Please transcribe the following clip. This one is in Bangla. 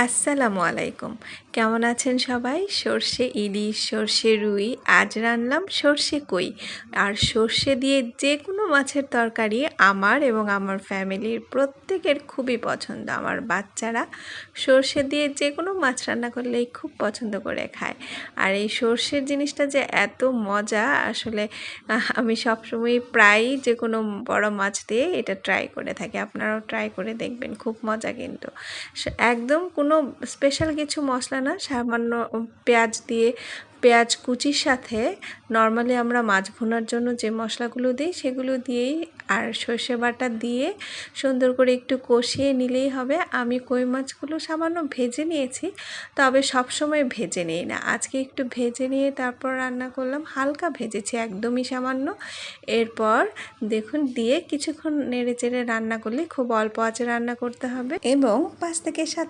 আসসালামু আলাইকুম। কেমন আছেন সবাই? সর্ষে ইলিশ, সর্ষে রুই, আজ রান্নাম সর্ষে কই। আর সর্ষে দিয়ে যে কোনো মাছের তরকারি আমার এবং আমার ফ্যামিলির প্রত্যেকের খুবই পছন্দ। আমার বাচ্চারা সর্ষে দিয়ে যে কোনো মাছ রান্না করলেই খুব পছন্দ করে খায়। আর এই সর্ষের জিনিসটা যে এত মজা, আসলে আমি সবসময় প্রায়ই যে কোনো বড় মাছ দিয়ে এটা ট্রাই করে থাকি। আপনারাও ট্রাই করে দেখবেন, খুব মজা কিন্তু। একদম কোনো স্পেশাল কিছু মশলা না, সামান্য পেঁয়াজ দিয়ে, পেঁয়াজ কুচির সাথে নর্মালি আমরা মাছ ভুনার জন্য যে মশলাগুলো দিই সেগুলো দিয়েই, আর সর্ষে বাটা দিয়ে সুন্দর করে একটু কষিয়ে নিলেই হবে। আমি কই মাছগুলো সামান্য ভেজে নিয়েছি, তবে সবসময় ভেজে নিই না। আজকে একটু ভেজে নিয়ে তারপর রান্না করলাম, হালকা ভেজেছি একদমই সামান্য। এরপর দেখুন দিয়ে কিছুক্ষণ নেড়ে চেড়ে রান্না করলে, খুব অল্প আঁচে রান্না করতে হবে এবং 5 থেকে 7